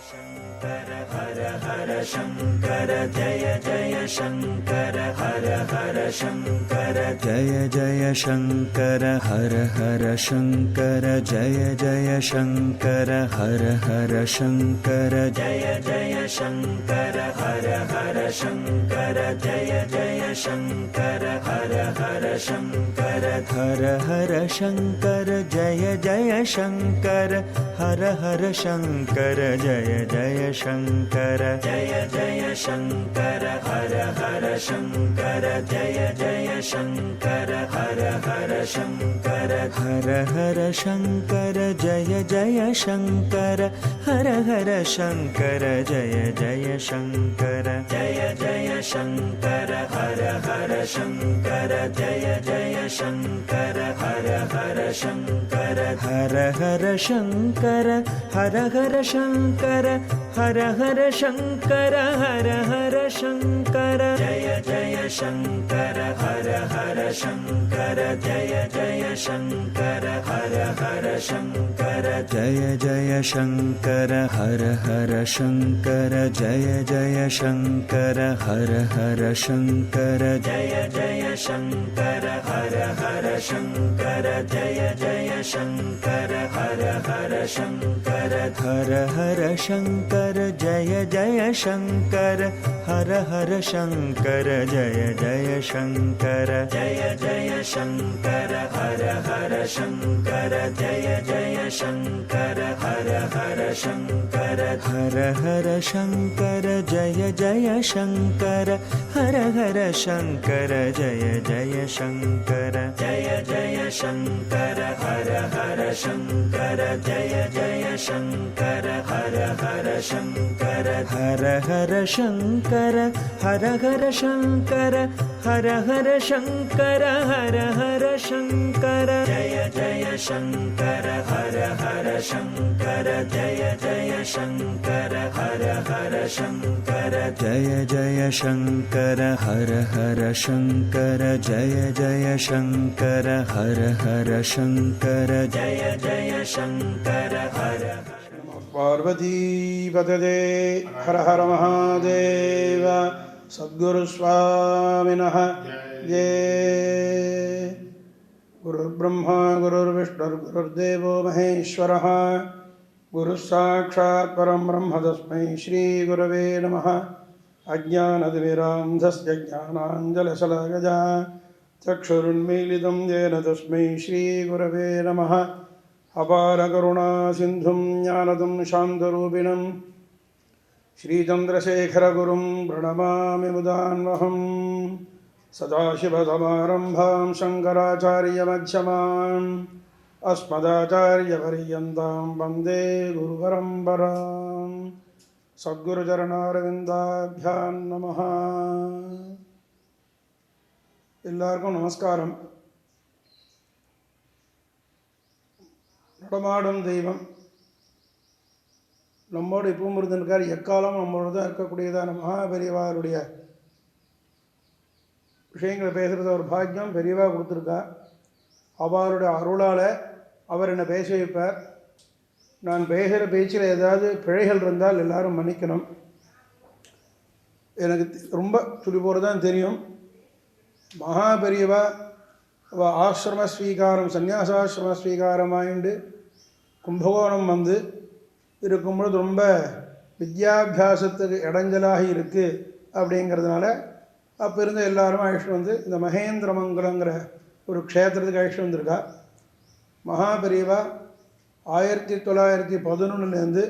शंकर हर हर शंकर जय जय शंकर हर हर शंकर जय जय शंकर हर हर शंकर जय जय शंकर हर हर शंकर जय जय शंकर हर हर शंकर जय जय शंकर हर हर शंकर हर हर शंकर जय जय शंकर हर हर शंकर जय जय शंकर जय जय शंकर हर हर शंकर जय जय शंकर हर हर शंकर हर हर शंकर जय जय शंकर हर हर शंकर जय जय शंकर जय जय शंकर हर हर शंकर जय जय शंकर हर हर शंकर हर हर शंकर हर हर शंकर हर हर शंकर हर हर शंकर जय जय शंकर हर हर शंकर जय जय शंकर हर हर शंकर जय जय शंकर हर हर शंकर जय जय शंकर हर हर शंकर जय जय शंकर हर हर शंकर जय जय शंकर हर हर शंकर हर हर शंकर जय जय शंकर हर हर शंकर जय जय शंकर जय जय शंकर हर हर शंकर जय जय शंकर हर हर शंकर हर हर शंकर जय जय शंकर हर हर शंकर जय जय शंकर जय जय शंकर हर हर शंकर जय जय शंकर हर हर शंकर हर हर शंकर हर हर शंकर हर हर शंकर हर हर शंकर जय जय शंकर हर हर शंकर जय जय शंकर हर हर शंकर जय जय शंकर हर हर शंकर जय जय शंकर हर हर शंकर जय जय शंकर हर पार्वती पतये हर हर महादेव सद्गुरु स्वामिनः जय। गुरुर्ब्रह्मा गुरुर्विष्णुर्गुरुर्देवो महेश्वरः गुरुः साक्षात् परं ब्रह्म तस्मै श्रीगुरवे नमः। अज्ञानतिमिरान्धस्य ज्ञानाञ्जनशलाकया चक्षुरुन्मीलितं येन तस्मै श्रीगुरवे नमः। अपारकरुणासिन्धुं ज्ञानदं शान्तरूपिणं श्रीचन्द्रशेखरगुरुं प्रणमामि मुदान्वहं। सदाशिवसमारम्भां शङ्कराचार्यमध्यमाम् अस्मदाचार्यपर्यन्तां वन्दे गुरुपरम्परां। सद्गुरुचरणारविन्दाभ्यां नमः। எல்லாருக்கும் நமஸ்காரம். நடமாடும் தெய்வம் நம்மோடு இப்பவும் இருந்திருக்கார், எக்காலம் நம்மளோட தான் இருக்கக்கூடியதான மகாபெரியவாருடைய விஷயங்களை பேசுகிறது ஒரு பாக்கியம் பெரியவா கொடுத்துருக்கா. அவருடைய அருளால் அவர் என்னை பேச வைப்பார். நான் பேசுகிற பேச்சில் ஏதாவது பிழைகள் இருந்தால் எல்லாரும் மன்னிக்கணும். எனக்கு ரொம்ப துளி போகிறது தான் தெரியும். மகாபெரியவா ஆசிரம ஸ்வீகாரம் சந்நியாசாசிரம ஸ்வீகாரமாயிண்டு கும்பகோணம் வந்து இருக்கும்பொழுது ரொம்ப வித்யாபியாசத்துக்கு இடைஞ்சலாக இருக்குது. அப்படிங்கிறதுனால அப்போ இருந்த எல்லாரும் அழைச்சிட்டு வந்து இந்த மகேந்திரமங்கலங்கிற ஒரு க்ஷேத்திரத்துக்கு அழைச்சிட்டு வந்திருக்கா. மகாபெரியவா 1911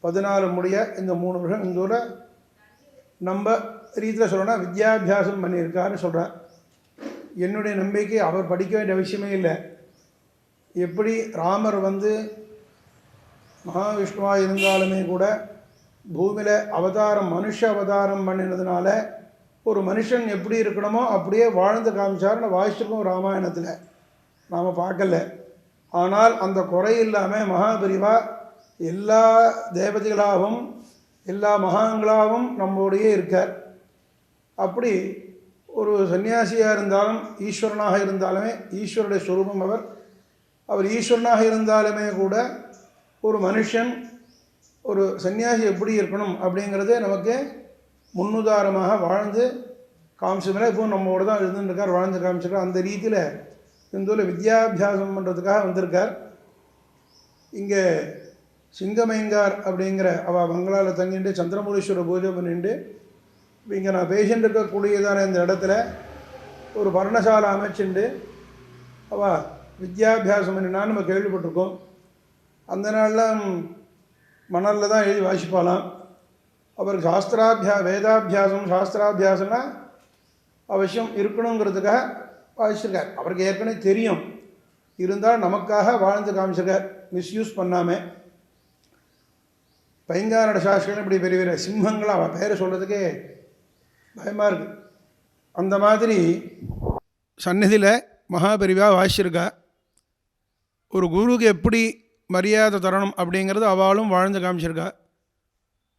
14 முடிய இந்த 3 வருஷம் இந்த ஊரில் நம்ம ரீதியில் சொல்லணும்னா வித்யாபியாசம் பண்ணியிருக்காருன்னு சொல்கிறார். என்னுடைய நம்பிக்கை அவர் படிக்க வேண்டிய அவசியமே இல்லை. எப்படி ராமர் வந்து மகாவிஷ்ணுவாக இருந்தாலுமே கூட பூமியில் அவதாரம் மனுஷ அவதாரம் பண்ணினதுனால ஒரு மனுஷன் எப்படி இருக்கணுமோ அப்படியே வாழ்ந்து காமிச்சார்னு வாசிச்சிருக்கோம் ராமாயணத்தில், நாம் பார்க்கல. ஆனால் அந்த குறை இல்லாமல் மகாபெரிவா எல்லா தேவதைகளாகவும் எல்லா மகான்களாகவும் நம்மோடையே இருக்கார். அப்படி ஒரு சன்னியாசியாக இருந்தாலும் ஈஸ்வரனாக இருந்தாலுமே ஈஸ்வருடைய ஸ்வரூபம் அவர். அவர் ஈஸ்வரனாக இருந்தாலுமே கூட ஒரு மனுஷன் ஒரு சன்னியாசி எப்படி இருக்கணும் அப்படிங்கிறதே நமக்கு முன்னுதாரணமாக வாழ்ந்து காமிச்சதுல இப்போ நம்மோடு தான் இருந்துருக்கார், வாழ்ந்து காமிச்சிருக்கார். அந்த ரீதியில் இந்த வித்யாபியாசம் பண்ணுறதுக்காக வந்திருக்கார். இங்கே சிங்கமைங்கார் அப்படிங்கிற அவள் பங்களாவில் தங்கிட்டு சந்திரமூலீஸ்வரர் பூஜை பண்ணிட்டு இங்கே நான் பேஷண்ட் இருக்கக்கூடியதான இந்த இடத்துல ஒரு பர்ணசாலை அமைச்சுண்டு அவள் வித்யாபியாசம் பண்ணினான்னு நம்ம கேள்விப்பட்டிருக்கோம். அந்த நாளில் மணலில் தான் எழுதி வாசிப்பாலாம். அவருக்கு வேதாபியாசம் சாஸ்திராபியாசம்னா அவசியம் இருக்கணுங்கிறதுக்காக வாசிச்சிருக்கார். அவருக்கு ஏற்கனவே தெரியும், இருந்தால் நமக்காக வாழ்ந்து காமிச்சிருக்கார், மிஸ்யூஸ் பண்ணாமல். பைங்கானோட சாஸ்திரம் இப்படி பெரிய பெரிய சிம்மங்களாக அவள் பேரை சொல்கிறதுக்கே பயமாக இருக்குது. அந்த மாதிரி சந்நிதியில் மகாபெரிவா வாசிச்சிருக்கா. ஒரு குருவுக்கு எப்படி மரியாதை தரணும் அப்படிங்கிறது அவளும் வாழ்ந்து காமிச்சிருக்கா.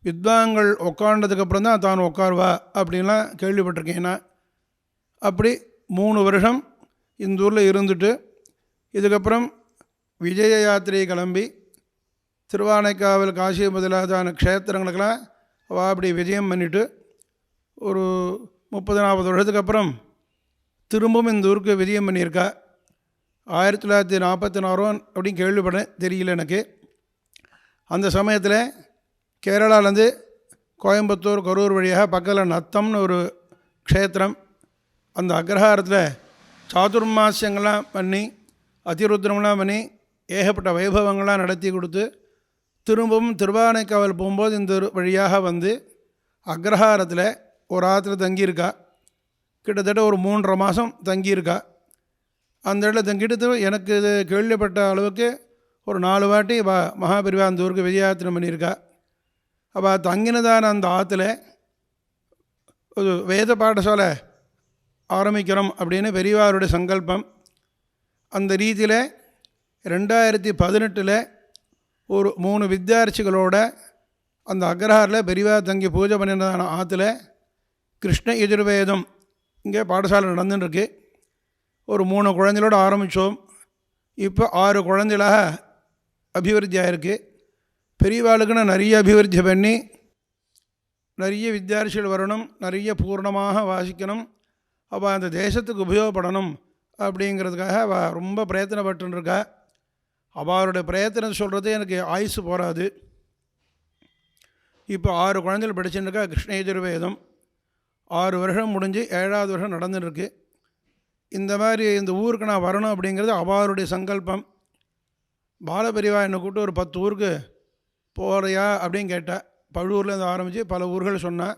வித்வான்கள் உட்காண்டதுக்கப்புறம் தான் தான் உட்காருவா அப்படின்லாம் கேள்விப்பட்டிருக்கேன்னா. அப்படி 3 வருஷம் இந்த ஊரில் இருந்துட்டு இதுக்கப்புறம் விஜய யாத்திரை கிளம்பி திருவானைக்காவல் காசி முதலாதான க்ஷேத்திரங்களுக்கெல்லாம் அவள் அப்படி விஜயம் பண்ணிவிட்டு ஒரு 30-40 வருஷத்துக்கு அப்புறம் திரும்பவும் இந்த ஊருக்கு விஜயம் பண்ணியிருக்கா. 1946 அப்படின்னு கேள்விப்பட்டேன், தெரியல எனக்கு. அந்த சமயத்தில் கேரளாவிலேருந்து கோயம்புத்தூர் கரூர் வழியாக பக்கத்தில் நத்தம்னு ஒரு க்ஷேத்திரம், அந்த அக்ரஹாரத்தில் சாதுர்மாசியங்கள்லாம் பண்ணி அதிருத்ரம்லாம் பண்ணி ஏகப்பட்ட வைபவங்கள்லாம் நடத்தி கொடுத்து திரும்பவும் திருவானைக்காவல் போகும்போது இந்த வழியாக வந்து அக்ரஹாரத்தில் ஒரு ராத்திரி தங்கியிருக்கா. கிட்டத்தட்ட ஒரு 3.5 மாதம் தங்கியிருக்கா. அந்த இடத்துல தங்கிட்டு எனக்கு இது கேள்விப்பட்ட அளவுக்கு ஒரு 4 வாட்டி மகாபெரிவா அந்த ஊருக்கு விஜயாத்திரை பண்ணியிருக்கா. அவள் தங்கினதான அந்த ஆற்றுல ஒரு வேத பாடசாலை ஆரம்பிக்கிறோம் அப்படின்னு பெரியவாருடைய சங்கல்பம். அந்த ரீதியில் 2018 ஒரு 3 வித்யார்த்திகளோட அந்த அக்ரஹாரில் பெரியவா தங்கி பூஜை பண்ணினதான ஆற்றுல கிருஷ்ண யஜுர்வேதம் இங்கே பாடசாலை நடந்துட்டுருக்கு. ஒரு 3 குழந்தைகளோடு ஆரம்பித்தோம். இப்போ 6 குழந்தைகளாக அபிவிருத்தி ஆகிருக்கு. பெரியவாளுக்குன்னு நிறைய அபிவிருத்தி பண்ணி நிறைய வித்யார்த்திகள் வரணும், நிறைய பூர்ணமாக வாசிக்கணும், அவள் அந்த தேசத்துக்கு உபயோகப்படணும் அப்படிங்கிறதுக்காக அவள் ரொம்ப பிரயத்தனப்பட்டுருக்கா. அவளுடைய பிரயத்தனம் சொல்கிறது எனக்கு ஆயுசு போகாது. இப்போ 6 குழந்தைகள் படிச்சுருக்கா. கிருஷ்ண யஜுர்வேதம் 6 வருஷம் முடிஞ்சு 7வது வருஷம் நடந்துட்டுருக்கு. இந்த மாதிரி இந்த ஊருக்கு நான் வரணும் அப்படிங்கிறது அவளுடைய சங்கல்பம். பாலபெரிவா என்னை கூப்பிட்டு ஒரு 10 ஊருக்கு போகிறியா அப்படின்னு கேட்டால், பழுவூர்லேருந்து ஆரம்பித்து பல ஊர்கள் சொன்னான்.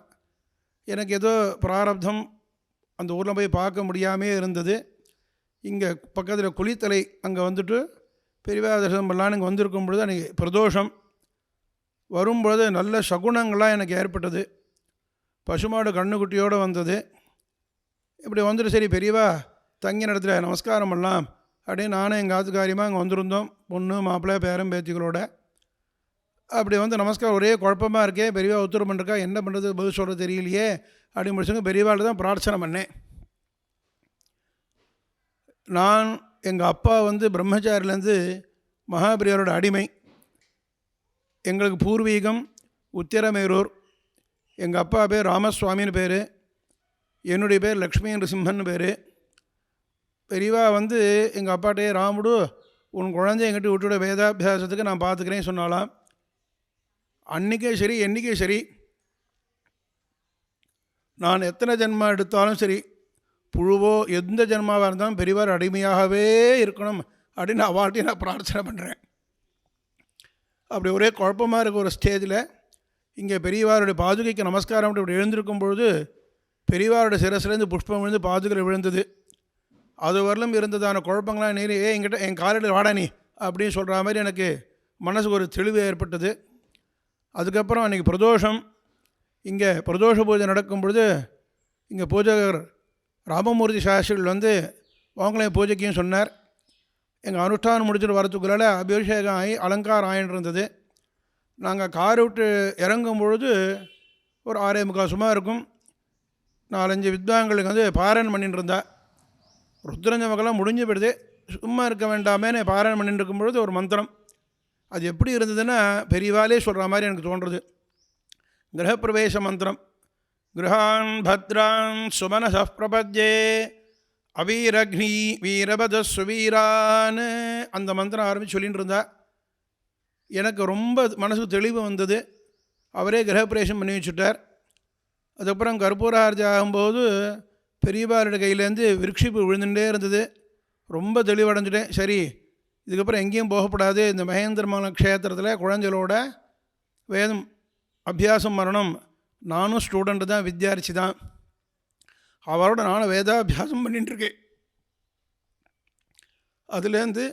எனக்கு ஏதோ பிராரப்தம் அந்த ஊரில் போய் பார்க்க முடியாமே இருந்தது. இங்கே பக்கத்தில் குளித்தலை அங்கே வந்துட்டு பெரியவா தரிசனம் பண்ணலான்னு இங்கே வந்திருக்கும் பொழுது எனக்கு பிரதோஷம் வரும்பொழுது நல்ல சகுனங்கள்லாம் எனக்கு ஏற்பட்டது. பசுமாடு கண்ணுக்குட்டியோடு வந்தது. இப்படி வந்துட்டு சரி பெரியவா தங்கின இடத்துல நமஸ்காரம் பண்ணலாம் அப்படின்னு நானும் எங்கள் ஆத்துக்காரியமாக அங்கே வந்திருந்தோம், பொண்ணு மாப்பிள்ளை பேரன் பேத்திகளோட. அப்படி வந்து நமஸ்காரம் ஒரே குழப்பமாக இருக்கே, பெரியவா உத்தரவு பண்ணிருக்கா, என்ன பண்ணுறது பதில் சொல்கிறது தெரியலையே அப்படின்னு முடிச்சுங்க பெரியவாள் தான் பிரார்த்தனை பண்ணேன். நான் எங்கள் அப்பா வந்து பிரம்மச்சாரிலேருந்து மகாபெரியாரோட அடிமை. எங்களுக்கு பூர்வீகம் உத்திரமேரூர். எங்கள் அப்பா பேர் ராமசுவாமின்னு பேர், என்னுடைய பேர் லக்ஷ்மி நரசிம்மன் பேர். பெரியவா வந்து எங்கள் அப்பாட்டே ராமுடு உன் குழந்தை எங்கிட்ட விட்டுவிட வேதாபியாசத்துக்கு நான் பார்த்துக்கிறேன்னு சொன்னாலாம். அன்றைக்கே சரி என்றைக்கே சரி நான் எத்தனை ஜென்மா எடுத்தாலும் சரி, புழுவோ எந்த ஜென்மாவாக இருந்தாலும் பெரியவார் அடிமையாகவே இருக்கணும் அப்படின்னு அவாட்டையும் நான் பிரார்த்தனை பண்ணுறேன். அப்படி ஒரே குழப்பமாக இருக்க ஒரு ஸ்டேஜில் இங்கே பெரியவாருடைய பாதுகைக்கு நமஸ்காரம் இப்படி எழுந்திருக்கும் பொழுது பெரியவாருடைய சிரசிலேருந்து புஷ்பம் விழுந்து பாதுகையில் விழுந்தது. அது வரலும் இருந்ததான குழப்பங்களாம் நீர் என்கிட்ட என் காலையில் வாடா நீ அப்படின்னு சொல்கிற மாதிரி எனக்கு மனசுக்கு ஒரு தெளிவு ஏற்பட்டது. அதுக்கப்புறம் அன்றைக்கி பிரதோஷம். இங்கே பிரதோஷ பூஜை நடக்கும் பொழுது இங்கே பூஜகர் ராமமூர்த்தி சாஸ்திரிகள் வந்து அவங்களையும் பூஜைக்கும் சொன்னார். எங்கள் அனுஷ்டானம் முடிச்சுட்டு வரத்துக்குள்ளால் அபிஷேகம் ஆகி அலங்காரம் ஆகிட்டு இருந்தது. நாங்கள் காரை விட்டு இறங்கும் பொழுது ஒரு 6:45 சும்மா இருக்கும். 4-5 வித்வான்களுக்கு வந்து பாராயணம் பண்ணிட்டு இருந்தா. ருத்ரஞ்சமக்கெல்லாம் முடிஞ்சு போயிடுது, சும்மா இருக்க வேண்டாமேன்னு பாராயணம் பண்ணிட்டு இருக்கும் பொழுது ஒரு மந்திரம் அது எப்படி இருந்ததுன்னா பெரியவாலே சொல்கிற மாதிரி எனக்கு தோன்றுறது. கிரகப்பிரவேச மந்திரம், கிரகான் பத்ரான் சுமனச பிரபத்யே அவீரக்னி வீரபத சுவீரான், அந்த மந்திரம் ஆரம்பித்து சொல்லிகிட்டு இருந்தா எனக்கு ரொம்ப மனசுக்கு தெளிவு வந்தது. அவரே கிரகப்பிரவேசம் பண்ணி வச்சுட்டார். அதுக்கப்புறம் கற்பூரார்த்தி ஆகும்போது பெரியவாரோட கையிலேருந்து விருட்சிப்பு விழுந்துட்டே இருந்தது. ரொம்ப தெளிவடைஞ்சிட்டேன். சரி, இதுக்கப்புறம் எங்கேயும் போகப்படாது, இந்த மகேந்திரமங்கல க்ஷேத்திரத்தில் குழந்தைகளோட வேதம் அபியாசம் பண்ணணும். நானும் ஸ்டூடெண்ட்டு தான், வித்யார்த்தி தான், அவரோட நானும் வேதாபியாசம் பண்ணிட்டுருக்கேன். அதுலேருந்து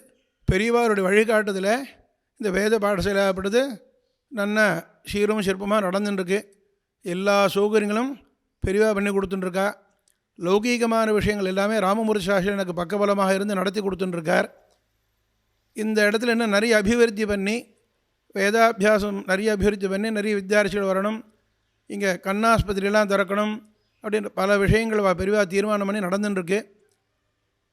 பெரியவாருடைய வழிகாட்டுதலை இந்த வேத பாடசாலைப்படுது நல்ல சீரும் சிற்பமாக நடந்துட்டுருக்கு. எல்லா சௌகரியங்களும் பெரியவா பண்ணி கொடுத்துட்டுருக்கா. லௌகீகமான விஷயங்கள் எல்லாமே ராமமூர்த்தி சாஸ்திரி எனக்கு பக்கபலமாக இருந்து நடத்தி கொடுத்துட்டுருக்கார். இந்த இடத்துல இன்னும் நிறைய அபிவிருத்தி பண்ணி வேதாபியாசம் நிறைய அபிவிருத்தி பண்ணி நிறைய வித்யார்த்திகள் வரணும், இங்கே கண்ணாஸ்பத்திரியெல்லாம் திறக்கணும் அப்படின்ற பல விஷயங்கள் பெரியவா தீர்மானம் பண்ணி நடந்துட்டுருக்கு.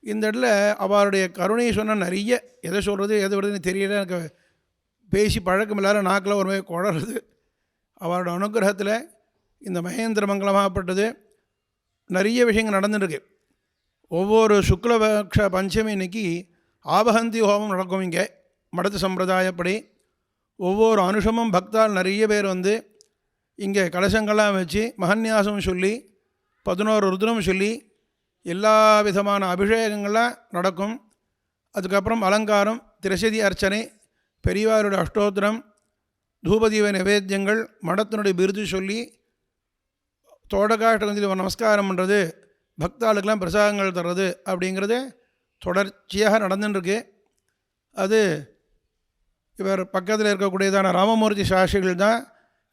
இந்த இடத்துல அவருடைய கருணையை சொன்னால் நிறைய எதை சொல்கிறது எதை விடுறதுன்னு தெரியல. எனக்கு பேசி பழக்கம் இல்லாத நாக்கில் ஒரு மாதிரி குழறது. அவரோட அனுகிரகத்தில் இந்த மகேந்திர மங்கலமாகப்பட்டது நிறைய விஷயங்கள் நடந்துட்டுருக்கு. ஒவ்வொரு சுக்லபக்ஷ பஞ்சமி இன்னைக்கு ஆபஹந்தி ஹோமம் நடக்கும். இங்கே மடத்து சம்பிரதாயப்படி ஒவ்வொரு அனுஷமும் பக்தால் நிறைய பேர் வந்து இங்கே கலசங்கள்லாம் வச்சு மகன்யாசம் சொல்லி 11 ருத்ரம் சொல்லி எல்லா விதமான அபிஷேகங்கள்லாம் நடக்கும். அதுக்கப்புறம் அலங்காரம், திரசதி அர்ச்சனை, பெரியவாருடைய அஷ்டோத்திரம், தூபதீப நிவேத்தியங்கள், மடத்தினுடைய விருது சொல்லி தோடகாஷ்டகத்தில் நமஸ்காரம் பண்ணுறது, பக்தாளுக்கெல்லாம் பிரசாதங்கள் தர்றது அப்படிங்கிறது தொடர்ச்சியாக நடந்துட்டுருக்கு. அது இவர் பக்கத்தில் இருக்கக்கூடியதான ராமமூர்த்தி சாஸ்திரிகள் தான்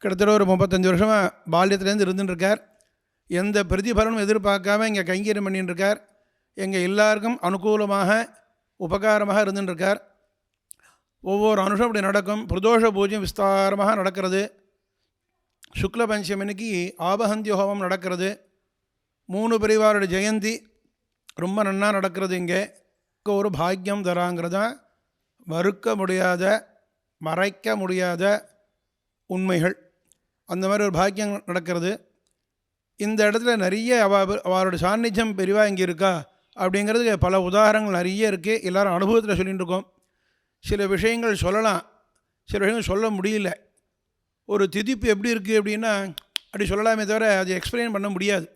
கிட்டத்தட்ட ஒரு 35 வருஷமாக பால்யத்துலேருந்து இருந்துட்டுருக்கார். எந்த பிரதிபலனும் எதிர்பார்க்காம இங்கே கைங்கரியம் பண்ணிட்டுருக்கார். எங்கள் எல்லாருக்கும் அனுகூலமாக உபகாரமாக இருந்துட்டுருக்கார். ஒவ்வொரு அனுஷம் அப்படி நடக்கும். பிரதோஷ பூஜை விஸ்தாரமாக நடக்கிறது. சுக்ல பஞ்சமிக்கு ஆபஹந்தி ஹோமம் நடக்கிறது. 3 பெரியவாரோட ஜெயந்தி ரொம்ப நன்னா நடக்கிறது. இங்கே ஒரு பாக்கியம் தராங்கிறதான் மறுக்க முடியாத மறைக்க முடியாத உண்மைகள். அந்த மாதிரி ஒரு பாக்கியம் நடக்கிறது. இந்த இடத்துல நிறைய அவரோட சாநித்தியம் பெரிவா இங்கே இருக்கா அப்படிங்கிறதுக்கு பல உதாரணங்கள் நிறைய இருக்குது. எல்லோரும் அனுபவத்தில் சொல்லிகிட்டு இருக்கோம். சில விஷயங்கள் சொல்லலாம், சில விஷயங்கள் சொல்ல முடியல. ஒரு திதிப்பு எப்படி இருக்குது அப்படின்னா அப்படி சொல்லலாமே தவிர அதை எக்ஸ்பிளைன் பண்ண முடியாது.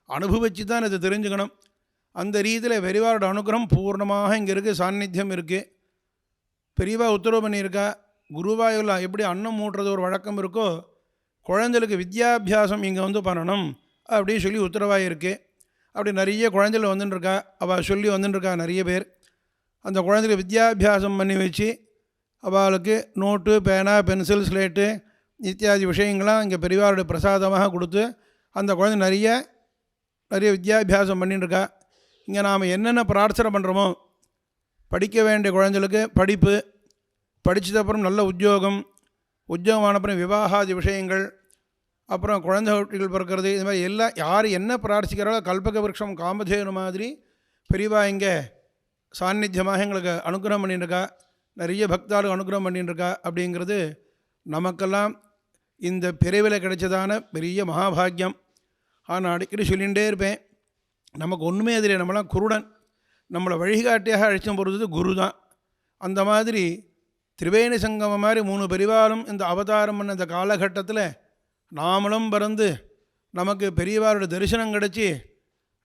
அனுபவித்து தான் இதை தெரிஞ்சுக்கணும். அந்த ரீதியில் பெரியவாரோட அனுகிரகம் பூர்ணமாக இங்கே இருக்குது, சாநித்தியம் இருக்குது. பெரியவா உத்தரவு பண்ணியிருக்கா. குருவாயூரில் எப்படி அன்னம் மூட்டுறது ஒரு வழக்கம் இருக்கோ, குழந்தைகளுக்கு வித்யாபியாசம் இங்கே வந்து பண்ணணும் அப்படின்னு சொல்லி உத்தரவாக இருக்குது. அப்படி நிறைய குழந்தைகள் வந்துட்டுருக்கா. அவள் சொல்லி வந்துட்டுருக்கா நிறைய பேர். அந்த குழந்தைகளுக்கு வித்யாபியாசம் பண்ணி வச்சு அவளுக்கு நோட்டு, பேனா, பென்சில், ஸ்லேட்டு இத்தியாதி விஷயங்கள்லாம் இங்கே பெரியவாருடைய பிரசாதமாக கொடுத்து அந்த குழந்தை நிறைய வித்யாபியாசம் பண்ணிட்டுருக்கா. இங்கே நாம் என்னென்ன பிரார்த்தனை பண்ணுறோமோ, படிக்க வேண்டிய குழந்தைகளுக்கு படிப்பு, படித்ததுக்கப்புறம் நல்ல உத்தியோகம், உத்தியோகமானப்புறம் விவாகாதி விஷயங்கள், அப்புறம் குழந்தைகள் பிறக்கிறது, இது மாதிரி எல்லாம் யார் என்ன பிரார்த்திக்கிறாரோ கல்பக விருட்சம் காமதேனு மாதிரி பெரியவா இங்கே சாநித்தியமாக எங்களுக்கு அனுகிரகம் பண்ணிட்டுருக்கா. நிறைய பக்தாளுக்கு அனுகிரகம் பண்ணிட்டுருக்கா. அப்படிங்கிறது நமக்கெல்லாம் இந்த பிறவியில் கிடைச்சதான பெரிய மகாபாகியம். ஆனால் அடிக்கடி சொல்லிகிட்டே இருப்பேன், நமக்கு ஒன்றுமே தெரியாது, நம்மளாம் குருடன். நம்மளை வழிகாட்டியாக அழைச்சும் போகிறது குரு தான். அந்த மாதிரி திரிவேணி சங்கமம் மாதிரி 3 பெரியவாரும் இந்த அவதாரம் பண்ண இந்த காலகட்டத்தில் நாமளும் பிறந்து நமக்கு பெரியவாரோட தரிசனம் கிடச்சி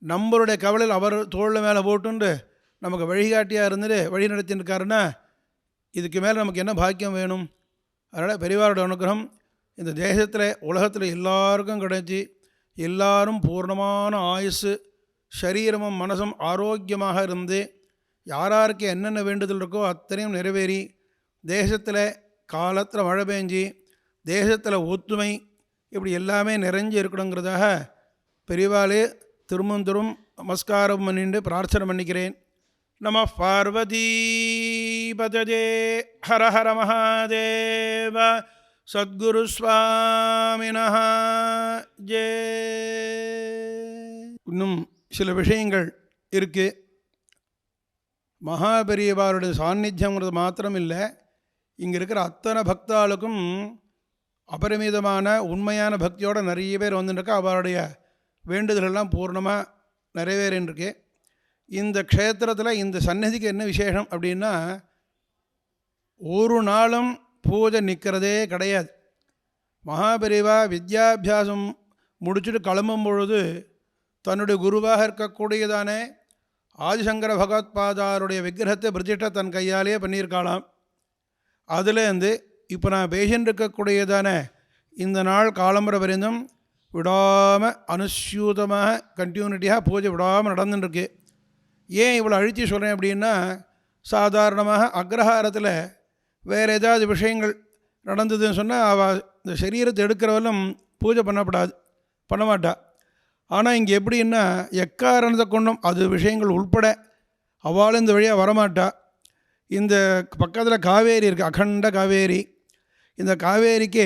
நம்மளுடைய கவலையில் அவர் தோளில் மேலே போட்டுண்டு நமக்கு வழிகாட்டியாக இருந்துட்டு வழி நடத்தின்னு இதுக்கு மேலே நமக்கு என்ன பாக்கியம் வேணும்? அதனால் பெரியவாரோட அனுகிரகம் இந்த தேசத்தில் உலகத்தில் எல்லாருக்கும் கிடைச்சி எல்லாரும் பூர்ணமான ஆயுசு, சரீரமும் மனசும் ஆரோக்கியமாக இருந்து யாராருக்கு என்னென்ன வேண்டுதல் இருக்கோ அத்தனையும் நிறைவேறி தேசத்தில் காலத்தில் மழை பெஞ்சி தேசத்தில் ஒத்துமை இப்படி எல்லாமே நிறைஞ்சு இருக்கணுங்கிறதாக பெரியவாளே திரும்பவும் நமஸ்காரம் பண்ணிட்டு பிரார்த்தனை பண்ணிக்கிறேன். நம பார்வதி பதஜே ஹர ஹர மகாதேவ சத்குரு சுவாமினஹ ஜே. இன்னும் சில விஷயங்கள் இருக்குது. மகாபெரியவாருடைய சாநித்தியங்கிறது மாத்திரம் இல்லை, இங்கே இருக்கிற அத்தனை பக்தாளுக்கும் அபரிமிதமான உண்மையான பக்தியோடு நிறைய பேர் வந்துட்டுருக்கா. அவருடைய வேண்டுதலெல்லாம் பூர்ணமாக நிறைவேறின்றிருக்கு. இந்த க்ஷேத்திரத்தில் இந்த சந்நிதிக்கு என்ன விசேஷம் அப்படின்னா, ஒரு நாளும் பூஜை நிற்கிறதே கிடையாது. மகாபெரிவா வித்யாபியாசம் முடிச்சுட்டு கிளம்பும் பொழுது தன்னுடைய குருவாக இருக்கக்கூடியதானே ஆதிசங்கர பகவத்பாதாருடைய விக்கிரகத்தை பிரதிஷ்டை தன் கையாலேயே பண்ணியிருக்காளாம். அதுலேருந்து இப்போ நான் பேசின்னு இருக்கக்கூடியதான இந்த நாள் காலம்பரை வரைந்தும் விடாமல் அனுசியூதமாக கண்டினியூட்டியாக பூஜை விடாமல் நடந்துட்டுருக்கு. ஏன் இவ்வளோ அழுத்தி சொல்கிறேன் அப்படின்னா, சாதாரணமாக அக்ரஹாரத்தில் வேறு ஏதாவது விஷயங்கள் நடந்ததுன்னு சொன்னால் அவள் இந்த சரீரத்தை எடுக்கிறவெல்லாம் பூஜை பண்ண மாட்டா. ஆனால் இங்கே எப்படின்னா, எக்காரணத்தை கொண்டும் அது விஷயங்கள் உள்பட அவளும் இந்த வழியாக வரமாட்டா. இந்த பக்கத்தில் காவேரி இருக்குது, அகண்ட காவேரி. இந்த காவேரிக்கு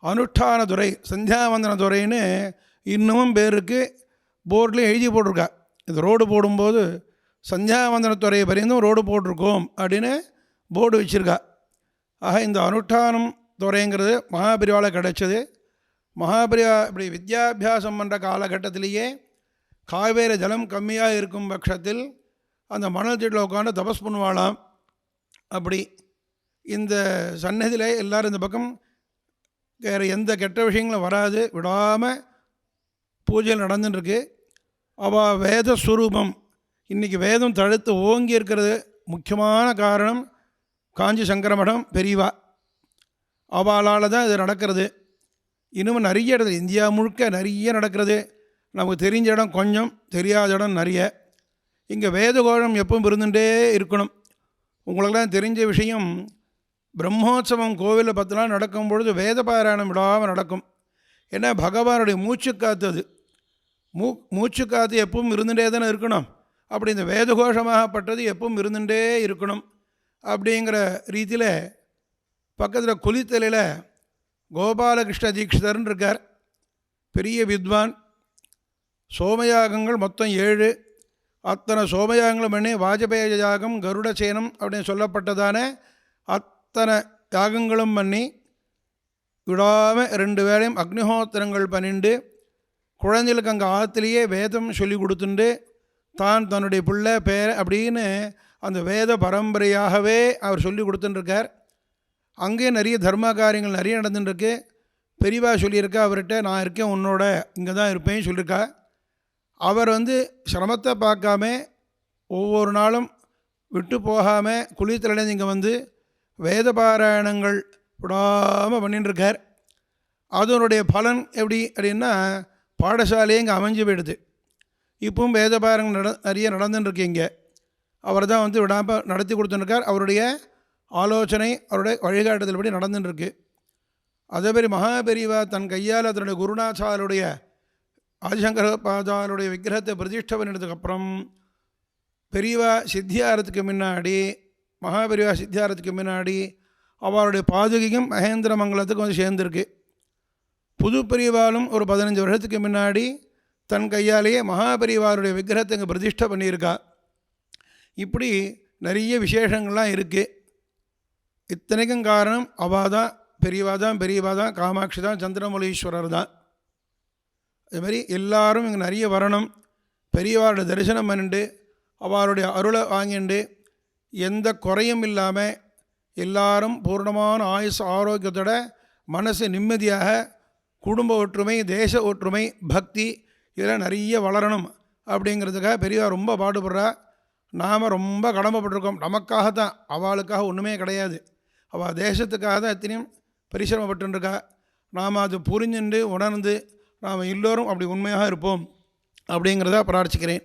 அனுஷ்டான துறை, சந்தியாவந்தன துறைன்னு இன்னமும் பேருக்கு போர்ட்லேயும் எழுதி போட்டிருக்கா. இந்த ரோடு போடும்போது சந்தியாவந்தன துறையை வரைந்தும் ரோடு போட்டிருக்கோம் அப்படின்னு போர்டு வச்சுருக்கா. ஆக இந்த அனுஷ்டானம் துறைங்கிறது மகாபெரிவால் கிடைச்சது. மகாபெரிவா இப்படி வித்யாபியாசம் பண்ணுற காலகட்டத்திலேயே காவேரி ஜலம் கம்மியாக இருக்கும் பட்சத்தில் அந்த மணல் தீட்டில் உட்காந்து தபஸ் பண்ணுவாளாம். அப்படி இந்த சன்னதியில் எல்லோரும் இந்த பக்கம் வேறு எந்த கெட்ட விஷயங்களும் வராது, விடாமல் பூஜையில் நடந்துட்டுருக்கு. அவள் வேதஸ்வரூபம். இன்றைக்கி வேதம் தழுத்து ஓங்கி இருக்கிறது முக்கியமான காரணம் காஞ்சி சங்கர மடம் பெரியவா. அவளால் தான் இது நடக்கிறது. இன்னும் நிறைய இடத்துல இந்தியா முழுக்க நிறைய நடக்கிறது. நமக்கு தெரிஞ்ச இடம் கொஞ்சம், தெரியாத இடம் நிறைய. இங்கே வேதகோஷம் எப்பவும் இருந்துகிட்டே இருக்கணும். உங்களுக்கெல்லாம் தெரிஞ்ச விஷயம், பிரம்மோற்சவம் கோவிலில் 10 நாள் நடக்கும் பொழுது வேத பாராயணம் விடாமல் நடக்கும். ஏன்னா பகவானுடைய மூச்சுக்காத்து அது. மூச்சுக்காத்து எப்பவும் இருந்துகிட்டே தானே இருக்கணும். அப்படி இந்த வேதகோஷமாகப்பட்டது எப்பவும் இருந்துகிட்டே இருக்கணும். அப்படிங்கிற ரீதியில் பக்கத்தில் குளித்தலையில் கோபாலகிருஷ்ண தீட்சிதர்னு இருக்கார், பெரிய வித்வான். சோமயாகங்கள் மொத்தம் 7. அத்தனை சோமயாகங்களும் பண்ணி வாஜபேய யாகம், கருட சேனம் அப்படின்னு சொல்லப்பட்டதான அத்தனை யாகங்களும் பண்ணி விடாமல் 2 வேளையும் அக்னிஹோத்திரங்கள் பண்ணிண்டு குழந்தைகளுக்கு அங்கே ஆற்றுலேயே வேதம் சொல்லி கொடுத்துண்டு தான் தன்னுடைய பிள்ளை பேர் அப்படின்னு அந்த வேத பரம்பரையாகவே அவர் சொல்லி கொடுத்துட்டுருக்கார். அங்கேயும் நிறைய தர்ம காரியங்கள் நிறைய நடந்துட்டுருக்கு. பெரியவா சொல்லியிருக்கா அவர்கிட்ட, நான் இருக்கேன் உன்னோட, இங்கே தான் இருப்பேன்னு சொல்லியிருக்கா. அவர் சிரமத்தை பார்க்காம ஒவ்வொரு நாளும் விட்டு போகாமல் குளித்தலைந்து இங்கே வேத பாராயணங்கள் விடாமல் பண்ணிட்டுருக்கார். அதனுடைய பலன் எப்படி அப்படின்னா, பாடசாலையே இங்கே அமைஞ்சு போயிடுது. இப்பவும் வேத பாராயணங்கள் நிறைய நடந்துட்டுருக்கு. இங்கே அவர் தான் விடாமல் நடத்தி கொடுத்துருக்கார். அவருடைய ஆலோசனை, அவருடைய வழிகாட்டுதல் படி நடந்துட்டுருக்கு. அதேமாதிரி மகாபெரிவா தன் கையால் அதனுடைய குருநாச்சாருடைய ஆதிசங்கர பாதாருடைய விக்கிரகத்தை பிரதிஷ்டை பண்ணினதுக்கப்புறம் பெரியவா சித்தியாரத்துக்கு முன்னாடி, மகாபெரிவா சித்தியாரத்துக்கு முன்னாடி அவருடைய பாதுகையும் மகேந்திர மங்கலத்துக்கு சேர்ந்துருக்கு. புது பெரியவாலும் ஒரு 15 வருஷத்துக்கு முன்னாடி தன் கையாலேயே மகாபெரிவாருடைய விக்கிரகத்தை இங்கே பிரதிஷ்டை பண்ணியிருக்கா. இப்படி நிறைய விசேஷங்கள்லாம் இருக்குது. இத்தனைக்கும் காரணம் அவள் தான், பெரியவா தான், காமாட்சி தான், சந்திரமௌலீஸ்வரர் தான். அதுமாதிரி எல்லாரும் இங்கே நிறைய வரணும். பெரியவாருடைய தரிசனம் பண்ணிட்டு அவருடைய அருளை வாங்கிண்டு எந்த குறையும் இல்லாமல் எல்லாரும் பூர்ணமான ஆயுஸ் ஆரோக்கியத்தோட மனசு நிம்மதியாக குடும்ப ஒற்றுமை, தேச ஒற்றுமை, பக்தி இதெல்லாம் நிறைய வளரணும் அப்படிங்கிறதுக்காக பெரியவா ரொம்ப பாடுபடுறா. நாம் ரொம்ப கடமைப்பட்டிருக்கோம். நமக்காகத்தான், அவளுக்காக ஒன்றுமே கிடையாது. அவள் தேசத்துக்காக தான் எத்தனையும் பரிசிரமப்பட்டுருக்கா. நாம் அது புரிஞ்சுண்டு உணர்ந்து நாம் எல்லோரும் அப்படி உண்மையாக இருப்போம் அப்படிங்கிறத பிரார்த்திக்கிறேன்.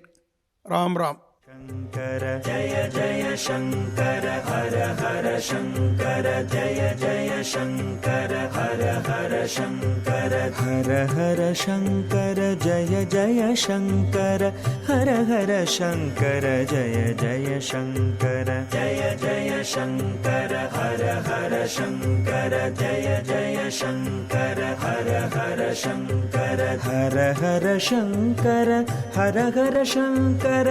ராம் ராம். शङ्कर जय जय शङ्कर हर हर शङ्कर जय जय शङ्कर हर हर शङ्कर हर हर शङ्कर जय जय शङ्कर हर हर शङ्कर जय जय शङ्कर जय जय शङ्कर हर हर शङ्कर जय जय शङ्कर हर हर शङ्कर हर हर शङ्कर हर हर शङ्कर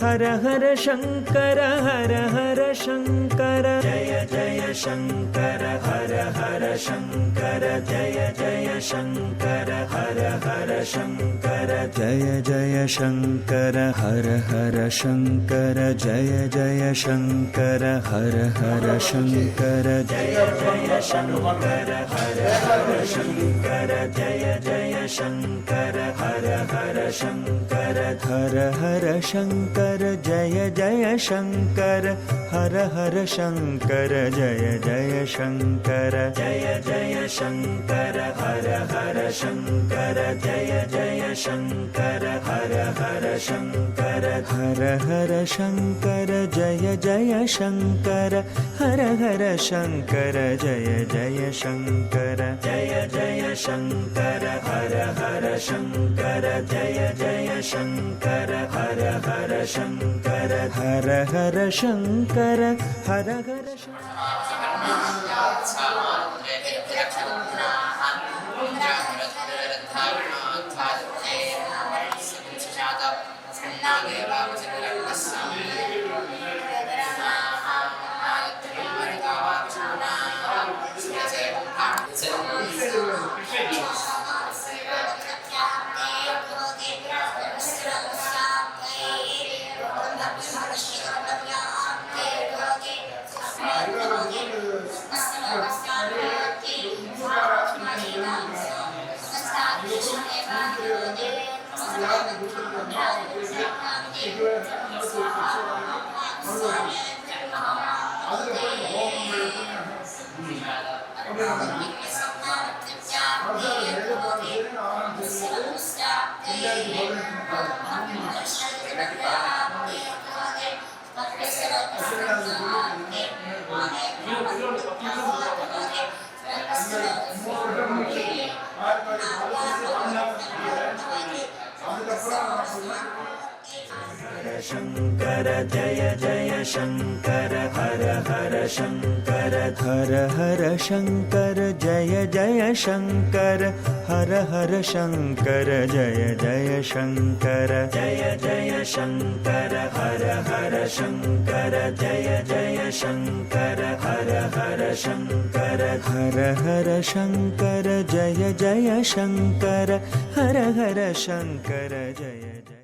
हर हर शङ्कर हर हर शङ्कर जय जय शङ्कर हर हर शङ्कर जय जय शङ्कर हर हर शङ्कर जय जय शङ्कर हर हर शङ्कर जय जय शङ्कर हर हर शङ्कर जय जय शङ्कर हर हर शङ्कर जय जय शङ्कर हर हर शङ्कर हर हर शङ्कर जय जय शङ्कर हर हर शङ्कर जय जय शङ्कर जय जय शङ्कर हर हर शङ्कर जय जय शङ्कर हर हर शङ्कर हर हर शङ्कर जय जय शङ्कर हर हर शङ्कर जय जय शङ्कर जय जय शङ्कर हर हर शङ्कर जय जय शङ्कर हर हर शङ्कर हर हर शङ्कर हर हर शङ्कर जय जय शङ्कर हर हर शङ्कर हर हर शङ्कर जय जय शङ्कर हर हर शङ्कर जय जय शङ्कर जय जय शङ्कर हर हर शङ्कर जय जय शङ्कर हर हर शङ्कर हर हर शङ्कर जय जय शङ्कर हर हर शङ्कर जय